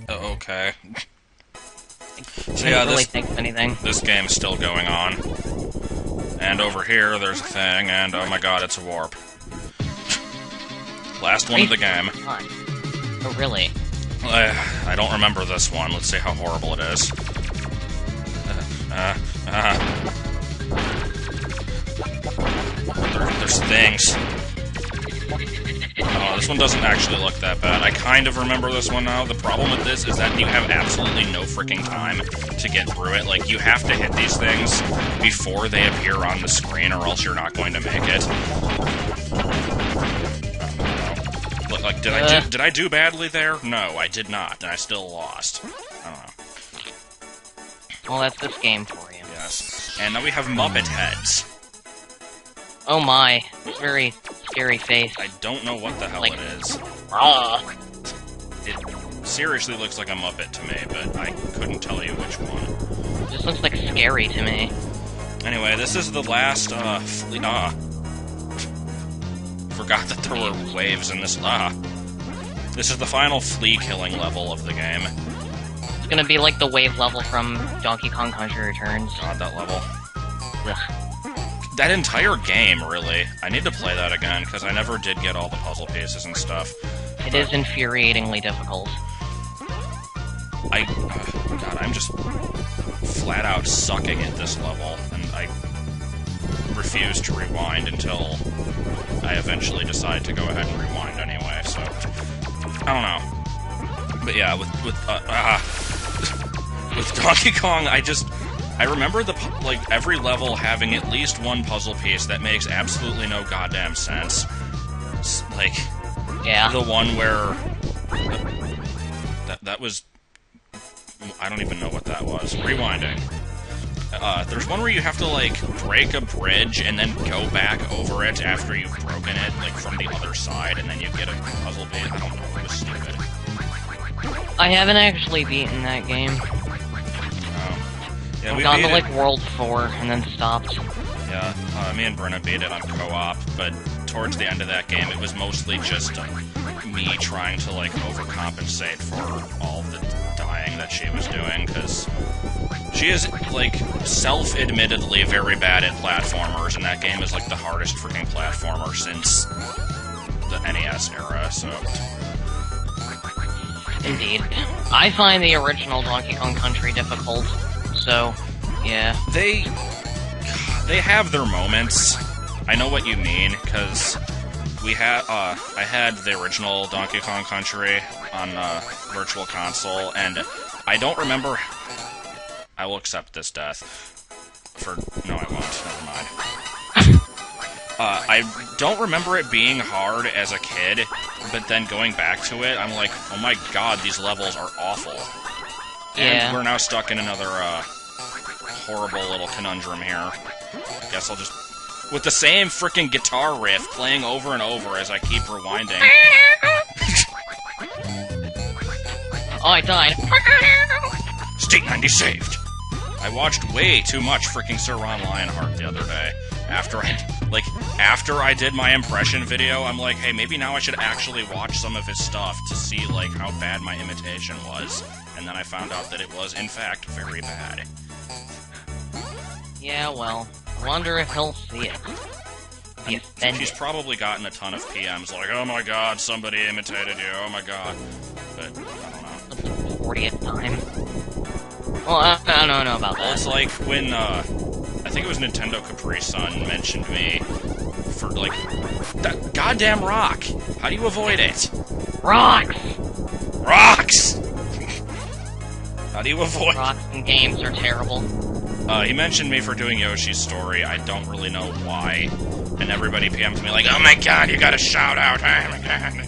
Okay. So I yeah, didn't really think of anything. this game is still going on. And over here, there's a thing, and oh my god, it's a warp. Last one of the game. Oh, really? I don't remember this one. Let's see how horrible it is. There's things. Oh, this one doesn't actually look that bad. I kind of remember this one now. The problem with this is that you have absolutely no freaking time to get through it. Like, you have to hit these things before they appear on the screen, or else you're not going to make it. Look, like, did I do badly there? No, I did not, and I still lost. I don't know. Well, that's this game for you. Yes. And now we have Muppet heads. Oh my, very scary face. I don't know what the hell it is. It seriously looks like a Muppet to me, but I couldn't tell you which one. It just looks like scary to me. Anyway, this is the last, Flea. Forgot that there were waves in this. This is the final flea killing level of the game. It's gonna be like the wave level from Donkey Kong Country Returns. God, that level. Ugh. That entire game, really. I need to play that again, because I never did get all the puzzle pieces and stuff. It is infuriatingly difficult. God, I'm just flat out sucking at this level, and I refuse to rewind until I eventually decide to go ahead and rewind anyway, so... I don't know. But yeah, with Donkey Kong, I remember every level having at least one puzzle piece that makes absolutely no goddamn sense. Like, yeah. The one where... That was... I don't even know what that was. Rewinding. There's one where you have to, like, break a bridge and then go back over it after you've broken it, like, from the other side, and then you get a puzzle piece. I don't know, it was stupid. I haven't actually beaten that game. Yeah, I've gone to, like, World 4 and then stopped. Yeah, me and Brenna beat it on co-op, but towards the end of that game, it was mostly just me trying to, like, overcompensate for all the dying that she was doing, because she is, like, self-admittedly very bad at platformers, and that game is, like, the hardest freaking platformer since the NES era, so... Indeed. I find the original Donkey Kong Country difficult. So, yeah. They have their moments. I know what you mean, because I had the original Donkey Kong Country on Virtual Console, and I don't remember... I will accept this death. No, I won't. Never mind. I don't remember it being hard as a kid, but then going back to it, I'm like, oh my god, these levels are awful. Yeah. And we're now stuck in another, horrible little conundrum here. I guess I'll just... With the same frickin' guitar riff playing over and over as I keep rewinding. Oh, I died. State 90 saved! I watched way too much frickin' Sir Ron Lionheart the other day. After I did my impression video, I'm like, hey, maybe now I should actually watch some of his stuff to see, like, how bad my imitation was. And then I found out that it was, in fact, very bad. Yeah, well, I wonder if he'll see it. Be offended. He's probably gotten a ton of PMs like, oh my god, somebody imitated you, oh my god. But, I don't know. That's the 40th time. Well, I don't know about that. Well, it's like when, I think it was Nintendo Capri Sun mentioned me for, like, that goddamn rock! How do you avoid it? Rocks! Rocks! How do you avoid... Rocks in games are terrible. He mentioned me for doing Yoshi's Story. I don't really know why. And everybody PMs me like, oh my god, you got a shout out, oh my god.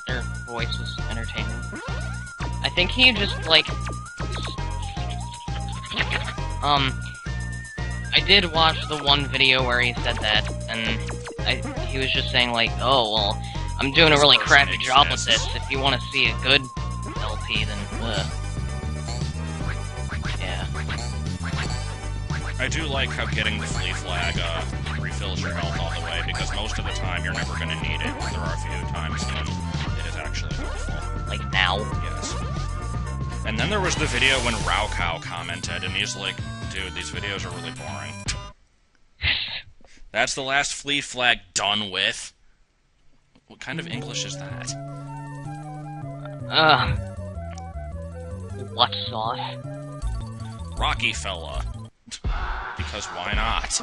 Their voice was entertaining. I think he just, like... I did watch the one video where he said that, and he was just saying, like, oh, well, I'm doing a really crappy job with this. If you want to see a good LP, then, yeah. I do like how getting the Flea flag refills your health all the way, because most of the time you're never going to need it. There are a few times when it is actually helpful. Like now? Yes. And then there was the video when Raucow commented, and he's like, dude, these videos are really boring. That's the last Flea flag done with. What kind of English is that? What sauce? Rocky fella. Because why not?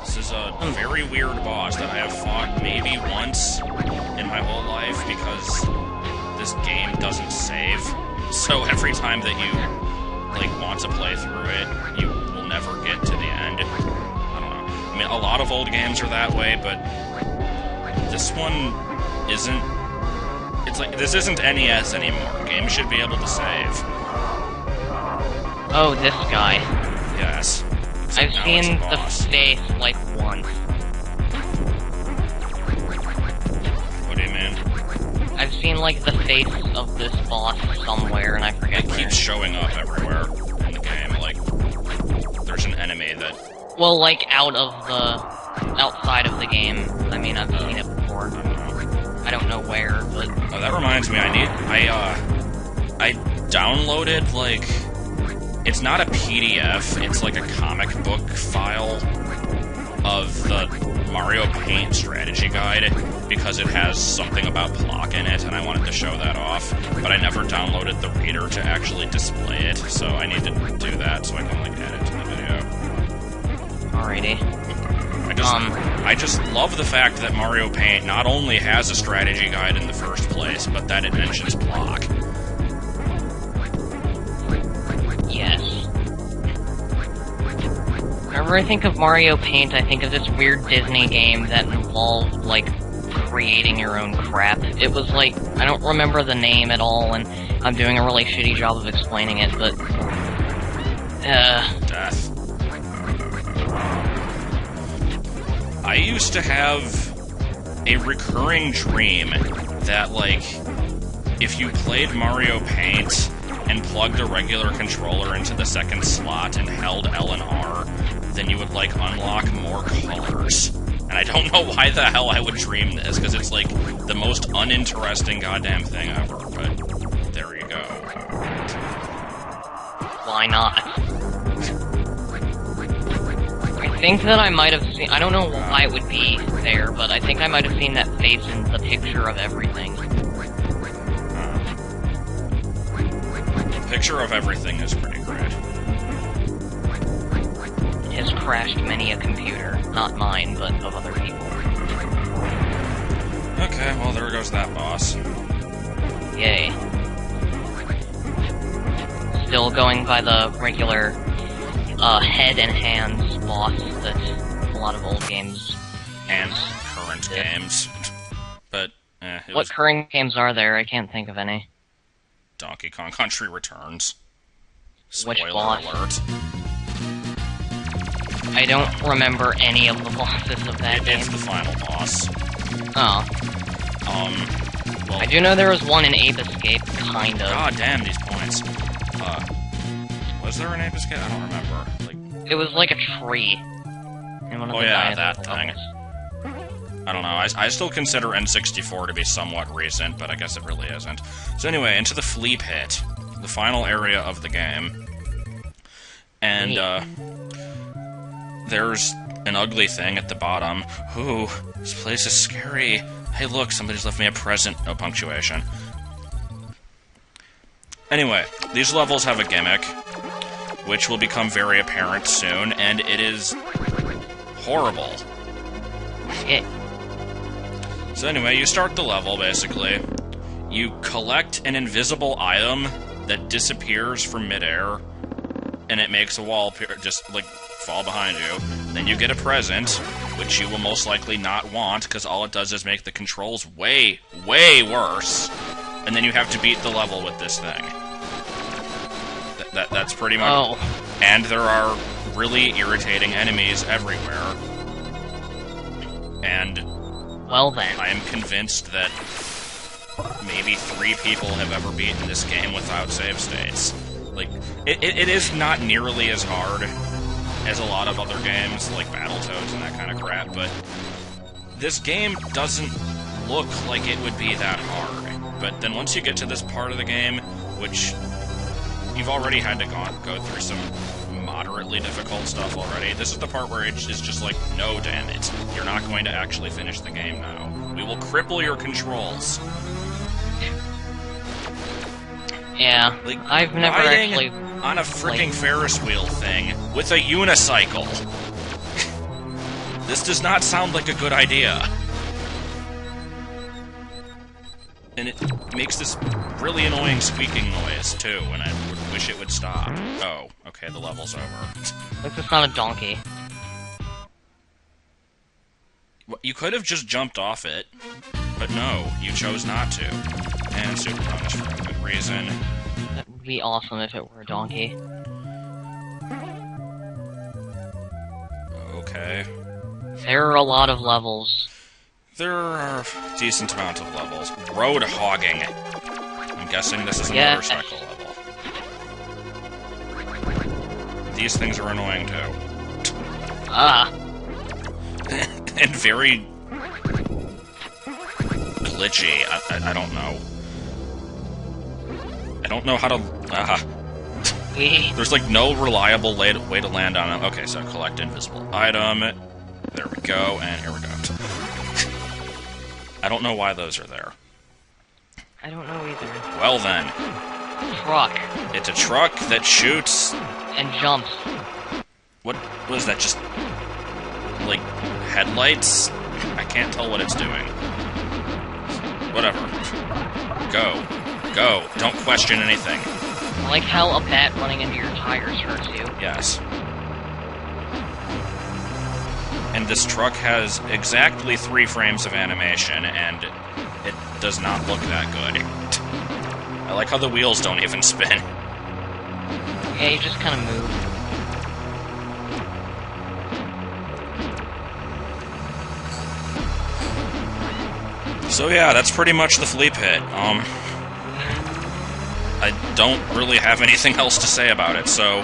This is a very weird boss that I have fought maybe once in my whole life, because this game doesn't save. So every time that you, like, want to play through it, you will never get to the end. I don't know. I mean, a lot of old games are that way, but this one isn't. It's like, this isn't NES anymore. Games should be able to save. Oh, this guy. Yes. I've seen the face, like, once. What do you mean? I've seen, like, the face of this boss somewhere, and I forget where. It keeps showing up everywhere in the game, like, there's an enemy that... Well, like, outside of the game. I mean, I've seen it before. I don't know where, but... Oh, that reminds me, I downloaded, like... It's not a PDF, it's like a comic book file of the Mario Paint strategy guide, because it has something about Plok in it, and I wanted to show that off, but I never downloaded the reader to actually display it, so I need to do that so I can, like, add it to the video. Alrighty. I just love the fact that Mario Paint not only has a strategy guide in the first place, but that it mentions Plok. Yes. Whenever I think of Mario Paint, I think of this weird Disney game that involved, like, creating your own crap. It was like, I don't remember the name at all, and I'm doing a really shitty job of explaining it, but... Death. I used to have a recurring dream that, like, if you played Mario Paint and plugged a regular controller into the second slot and held L and R, then you would, like, unlock more colors. And I don't know why the hell I would dream this, because it's, like, the most uninteresting goddamn thing ever, but there you go. Why not? I think that I might have seen... I don't know why it would be there, but I think I might have seen that face in the picture of everything. Picture of everything is pretty great. Has crashed many a computer. Not mine, but of other people. Okay, well, there goes that boss. Yay. Still going by the regular head and hands boss that a lot of old games And current games. But, what current games are there? I can't think of any. Donkey Kong Country Returns. Which Spoiler boss? alert. I don't remember any of the bosses of that game. It's the final boss. Oh. Well... I do know there was one in Ape Escape, kind of. God damn these points. Was there an Ape Escape? I don't remember. Like... It was like a tree. In one of the that thing. I don't know, I still consider N64 to be somewhat recent, but I guess it really isn't. So anyway, into the Flea Pit, the final area of the game. And, there's an ugly thing at the bottom. Ooh, this place is scary. Hey look, somebody's left me a present. No punctuation. Anyway, these levels have a gimmick, which will become very apparent soon, and it is horrible. Shit. So anyway, you start the level, basically. You collect an invisible item that disappears from midair, and it makes a wall just, like, fall behind you. Then you get a present, which you will most likely not want, because all it does is make the controls way, way worse. And then you have to beat the level with this thing. That's pretty much... Oh. And there are really irritating enemies everywhere. And... Well then. I am convinced that maybe 3 people have ever beaten this game without save states. Like, it is not nearly as hard as a lot of other games, like Battletoads and that kind of crap, but this game doesn't look like it would be that hard. But then once you get to this part of the game, which you've already had to go through some moderately difficult stuff already, this is the part where it is just like, no, damn it. You're not going to actually finish the game now. We will cripple your controls. Yeah, Like, I've never riding actually on a freaking Ferris wheel thing with a unicycle. This does not sound like a good idea. And it makes this really annoying squeaking noise, too, and I wish it would stop. Oh, okay, the level's over. At least it's not a donkey. Well, you could have just jumped off it, but no, you chose not to. And super bonus for a good reason. That would be awesome if it were a donkey. Okay. There are a lot of levels. There are a decent amount of levels. Road hogging. I'm guessing this is a Yeah. motorcycle level. These things are annoying too. Ah. And very glitchy. I don't know. I don't know how to... There's like no reliable way to land on it. Okay, so collect invisible item. There we go, and here we go. I don't know why those are there. I don't know either. Well then. Truck. It's a truck that shoots... And jumps. What was that, just... like, headlights? I can't tell what it's doing. Whatever. Go. Go. Don't question anything. I like how a bat running into your tires hurts you. Yes. And this truck has exactly 3 frames of animation, and it does not look that good. I like how the wheels don't even spin. Yeah, you just kind of move. So yeah, that's pretty much the Flea Pit. I don't really have anything else to say about it, so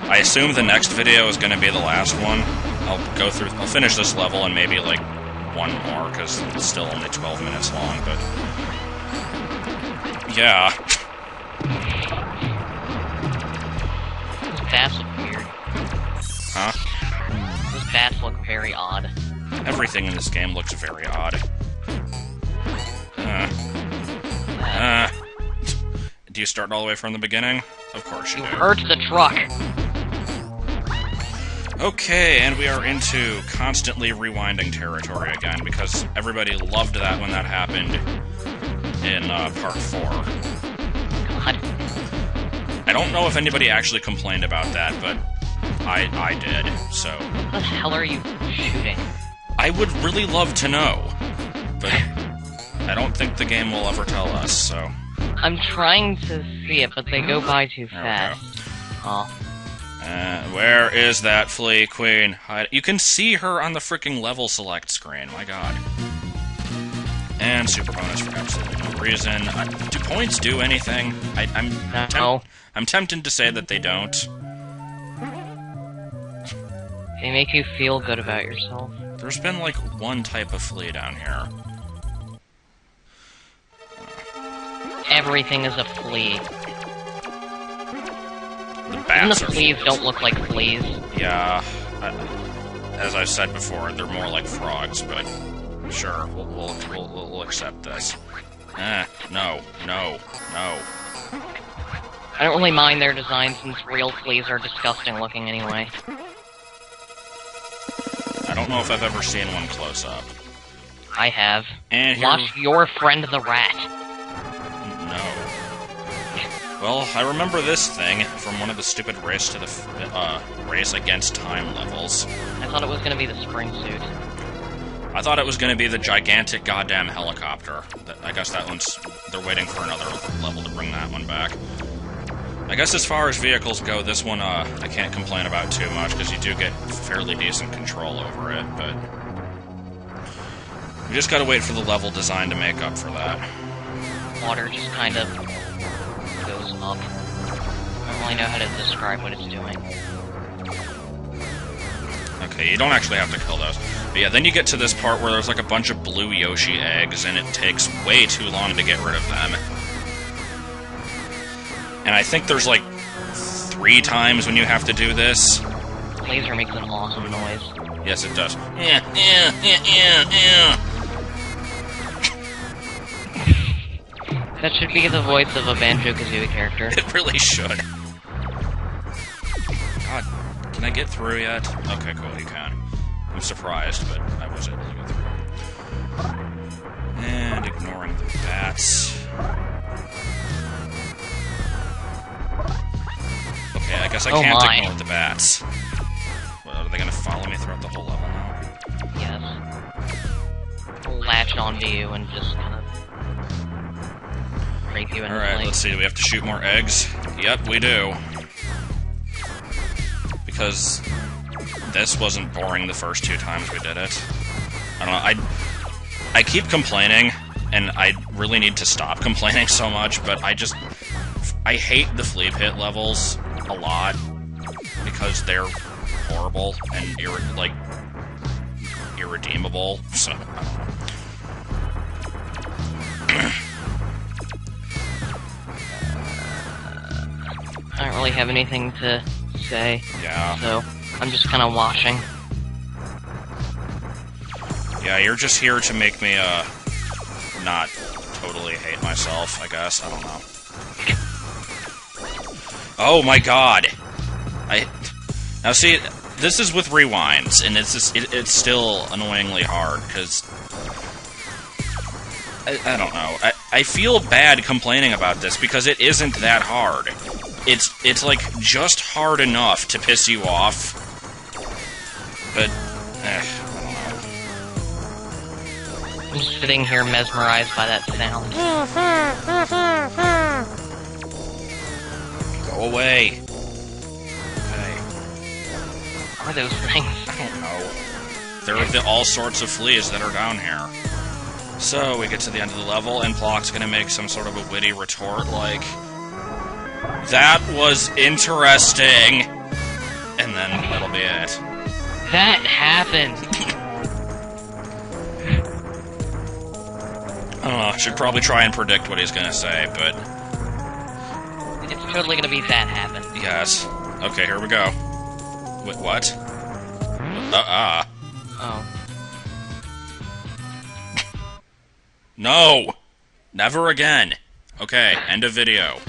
I assume the next video is going to be the last one. I'll finish this level and maybe, like, one more, because it's still only 12 minutes long, but... yeah. Those bats look weird. Huh? Those bats look very odd. Everything in this game looks very odd. Do you start all the way from the beginning? Of course you do. Hurt the truck! Okay, and we are into constantly rewinding territory again, because everybody loved that when that happened in Part 4. God. I don't know if anybody actually complained about that, but I did, so... What the hell are you shooting? I would really love to know, but I don't think the game will ever tell us, so... I'm trying to see it, but they go by too There we fast. Oh. Where is that Flea Queen? You can see her on the freaking level select screen, my god. And super bonus for absolutely no reason. Do points do anything? I'm tempted to say that they don't. They make you feel good about yourself. There's been like one type of flea down here. Everything is a flea. The Even bats the are fleas don't look like fleas. Yeah, as I've said before, they're more like frogs, but sure, we'll accept this. No. I don't really mind their design since real fleas are disgusting looking anyway. I don't know if I've ever seen one close up. I have. And here... Watch Your Friend the Rat. No. Well, I remember this thing from one of the stupid race to the race against time levels. I thought it was gonna be the spring suit. I thought it was going to be the gigantic goddamn helicopter. I guess that one's... they're waiting for another level to bring that one back. I guess as far as vehicles go, this one I can't complain about too much, because you do get fairly decent control over it, but... we just gotta wait for the level design to make up for that. Water just kind of goes up. I don't really know how to describe what it's doing. Okay, you don't actually have to kill those. But yeah, then you get to this part where there's like a bunch of blue Yoshi eggs, and it takes way too long to get rid of them. And I think there's like 3 times when you have to do this. Laser makes an awesome noise. Yes, it does. That should be the voice of a Banjo-Kazooie character. It really should. God, can I get through yet? Okay, cool, you can. I'm surprised, but I was able to get through. And ignoring the bats. Okay, I guess I can't ignore the bats. What, are they gonna follow me throughout the whole level now? Yes. Latch onto you and just kind of rape you into Alright, let's see, do we have to shoot more eggs? Yep, we do. Because this wasn't boring the first 2 times we did it. I don't know, I keep complaining, and I really need to stop complaining so much, but I hate the Flea Pit levels a lot, because they're horrible and, irredeemable, so, I don't know. I don't really have anything to say. Yeah. So, I'm just kind of watching. Yeah, you're just here to make me, not totally hate myself, I guess. I don't know. Oh my god! Now see, this is with rewinds, and it's still annoyingly hard, because... I don't know. I feel bad complaining about this, because it isn't that hard. It's like, just hard enough to piss you off. But, I don't know. I'm sitting here mesmerized by that sound. Go away. Okay. What are those things? I don't know. There are all sorts of fleas that are down here. So, we get to the end of the level, and Plok's gonna make some sort of a witty retort like, "That was interesting!" And then that'll be it. That happened! I don't know, I should probably try and predict what he's gonna say, but... It's totally gonna be that happened. Yes. Okay, here we go. Wait, what? Oh. No! Never again. Okay, end of video.